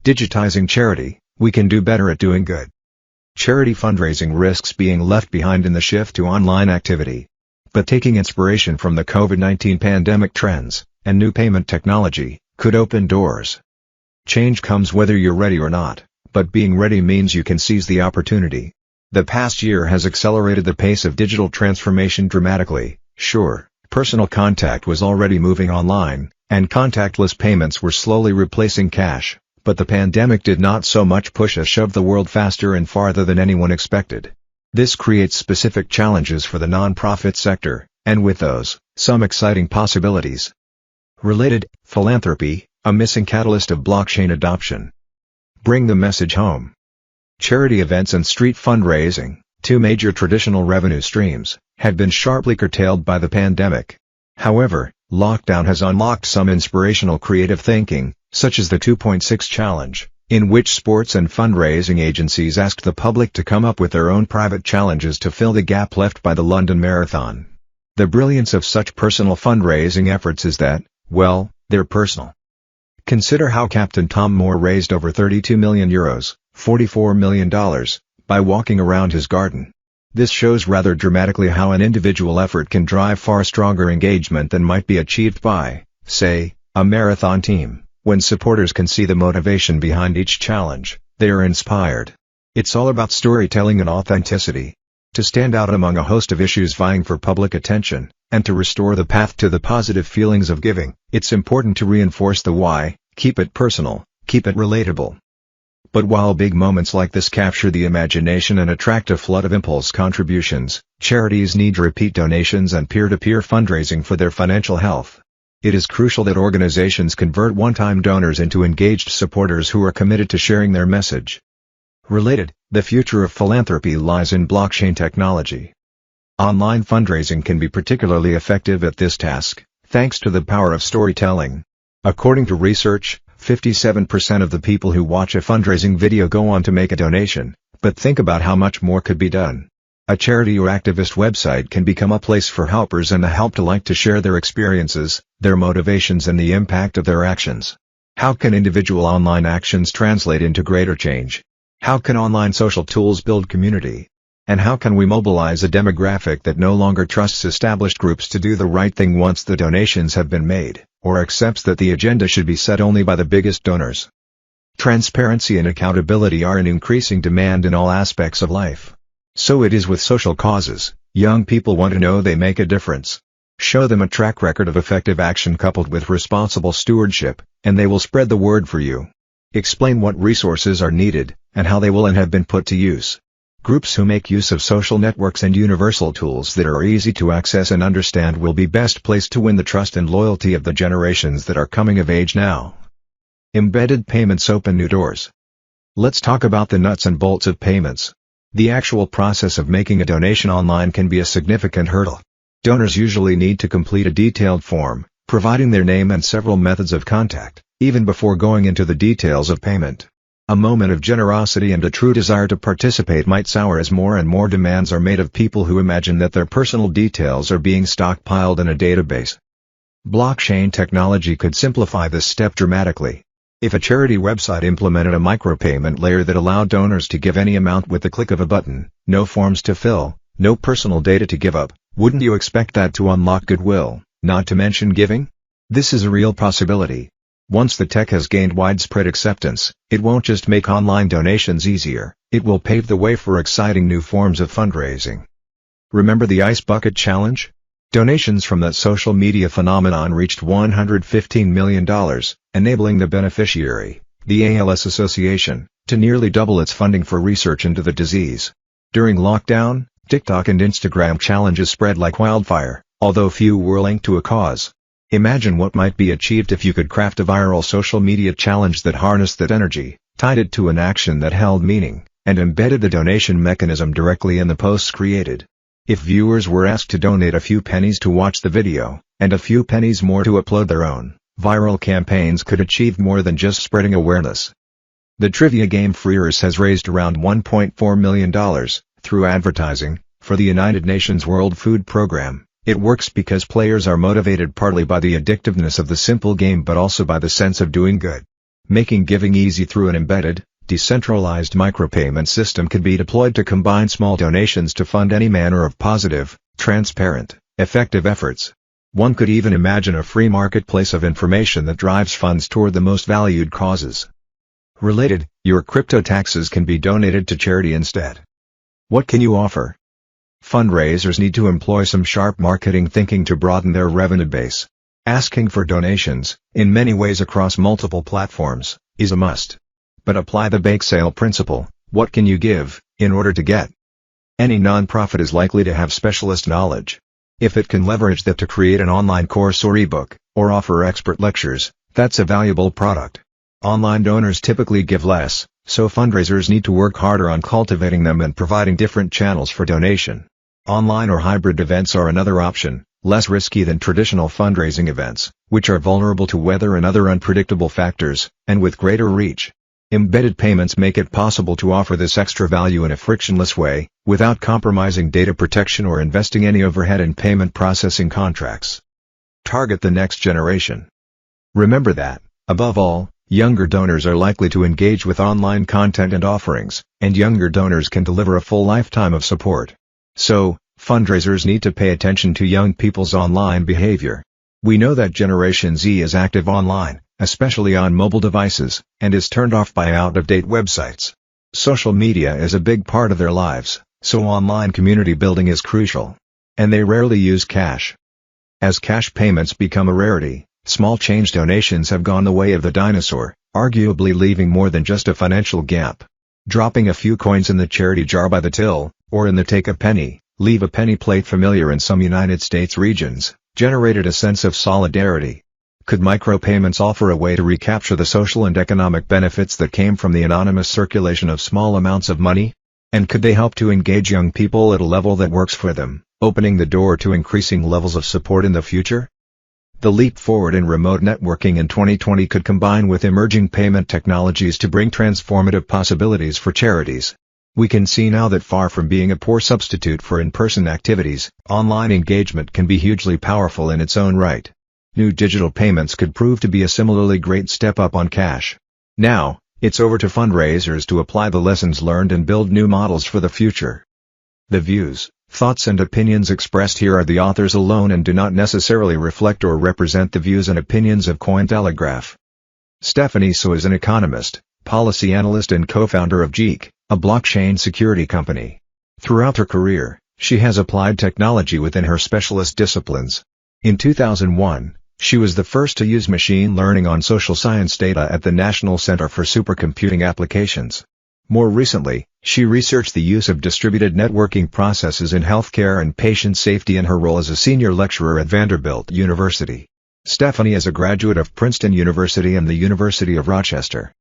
Digitizing charity, we can do better at doing good. Charity fundraising risks being left behind in the shift to online activity. But taking inspiration from the COVID-19 pandemic trends, and new payment technology, could open doors. Change comes whether you're ready or not, but being ready means you can seize the opportunity. The past year has accelerated the pace of digital transformation dramatically. Sure, personal contact was already moving online, and contactless payments were slowly replacing cash, but the pandemic did not so much push as shove the world faster and farther than anyone expected. This creates specific challenges for the nonprofit sector, and with those, some exciting possibilities. Related, philanthropy, a missing catalyst of blockchain adoption. Bring the message home. Charity events and street fundraising, two major traditional revenue streams, have been sharply curtailed by the pandemic. However, lockdown has unlocked some inspirational creative thinking, such as the 2.6 Challenge, in which sports and fundraising agencies asked the public to come up with their own private challenges to fill the gap left by the London Marathon. The brilliance of such personal fundraising efforts is that, well, they're personal. Consider how Captain Tom Moore raised over €32 million, $44 million, by walking around his garden. This shows rather dramatically how an individual effort can drive far stronger engagement than might be achieved by, say, a marathon team. When supporters can see the motivation behind each challenge, they are inspired. It's all about storytelling and authenticity. To stand out among a host of issues vying for public attention, and to restore the path to the positive feelings of giving, it's important to reinforce the why, keep it personal, keep it relatable. But while big moments like this capture the imagination and attract a flood of impulse contributions, charities need repeat donations and peer-to-peer fundraising for their financial health. It is crucial that organizations convert one-time donors into engaged supporters who are committed to sharing their message. Related, the future of philanthropy lies in blockchain technology. Online fundraising can be particularly effective at this task, thanks to the power of storytelling. According to research, 57% of the people who watch a fundraising video go on to make a donation, but think about how much more could be done. A charity or activist website can become a place for helpers and a help to share their experiences, their motivations and the impact of their actions. How can individual online actions translate into greater change? How can online social tools build community? And how can we mobilize a demographic that no longer trusts established groups to do the right thing once the donations have been made, or accepts that the agenda should be set only by the biggest donors? Transparency and accountability are in increasing demand in all aspects of life. So it is with social causes. Young people want to know they make a difference. Show them a track record of effective action coupled with responsible stewardship, and they will spread the word for you. Explain what resources are needed, and how they will and have been put to use. Groups who make use of social networks and universal tools that are easy to access and understand will be best placed to win the trust and loyalty of the generations that are coming of age now. Embedded payments open new doors. Let's talk about the nuts and bolts of payments. The actual process of making a donation online can be a significant hurdle. Donors usually need to complete a detailed form, providing their name and several methods of contact, even before going into the details of payment. A moment of generosity and a true desire to participate might sour as more and more demands are made of people who imagine that their personal details are being stockpiled in a database. Blockchain technology could simplify this step dramatically. If a charity website implemented a micropayment layer that allowed donors to give any amount with the click of a button, no forms to fill, no personal data to give up, wouldn't you expect that to unlock goodwill, not to mention giving? This is a real possibility. Once the tech has gained widespread acceptance, it won't just make online donations easier, it will pave the way for exciting new forms of fundraising. Remember the Ice Bucket Challenge? Donations from that social media phenomenon reached $115 million, enabling the beneficiary, the ALS Association, to nearly double its funding for research into the disease. During lockdown, TikTok and Instagram challenges spread like wildfire, although few were linked to a cause. Imagine what might be achieved if you could craft a viral social media challenge that harnessed that energy, tied it to an action that held meaning, and embedded the donation mechanism directly in the posts created. If viewers were asked to donate a few pennies to watch the video, and a few pennies more to upload their own, viral campaigns could achieve more than just spreading awareness. The trivia game Freers has raised around $1.4 million, through advertising, for the United Nations World Food Programme. It works because players are motivated partly by the addictiveness of the simple game but also by the sense of doing good. Making giving easy through an embedded, decentralized micropayment system could be deployed to combine small donations to fund any manner of positive, transparent, effective efforts. One could even imagine a free marketplace of information that drives funds toward the most valued causes. Related, your crypto taxes can be donated to charity instead. What can you offer? Fundraisers need to employ some sharp marketing thinking to broaden their revenue base. Asking for donations, in many ways across multiple platforms, is a must. But apply the bake sale principle, what can you give, in order to get? Any nonprofit is likely to have specialist knowledge. If it can leverage that to create an online course or ebook, or offer expert lectures, that's a valuable product. Online donors typically give less, so fundraisers need to work harder on cultivating them and providing different channels for donation. Online or hybrid events are another option, less risky than traditional fundraising events, which are vulnerable to weather and other unpredictable factors, and with greater reach. Embedded payments make it possible to offer this extra value in a frictionless way, without compromising data protection or investing any overhead in payment processing contracts. Target the next generation. Remember that, above all, younger donors are likely to engage with online content and offerings, and younger donors can deliver a full lifetime of support. So, fundraisers need to pay attention to young people's online behavior. We know that Generation Z is active online, especially on mobile devices, and is turned off by out-of-date websites. Social media is a big part of their lives, so online community building is crucial. And they rarely use cash. As cash payments become a rarity, small change donations have gone the way of the dinosaur, arguably leaving more than just a financial gap. Dropping a few coins in the charity jar by the till, or in the take a penny, leave a penny plate familiar in some United States regions, generated a sense of solidarity. Could micropayments offer a way to recapture the social and economic benefits that came from the anonymous circulation of small amounts of money? And could they help to engage young people at a level that works for them, opening the door to increasing levels of support in the future? The leap forward in remote networking in 2020 could combine with emerging payment technologies to bring transformative possibilities for charities. We can see now that far from being a poor substitute for in-person activities, online engagement can be hugely powerful in its own right. New digital payments could prove to be a similarly great step up on cash. Now, it's over to fundraisers to apply the lessons learned and build new models for the future. The views, thoughts and opinions expressed here are the authors alone and do not necessarily reflect or represent the views and opinions of Cointelegraph. Stephanie So is an economist, policy analyst and co-founder of Geek, a blockchain security company. Throughout her career, she has applied technology within her specialist disciplines. In 2001, she was the first to use machine learning on social science data at the National Center for Supercomputing Applications. More recently, she researched the use of distributed networking processes in healthcare and patient safety in her role as a senior lecturer at Vanderbilt University. Stephanie is a graduate of Princeton University and the University of Rochester.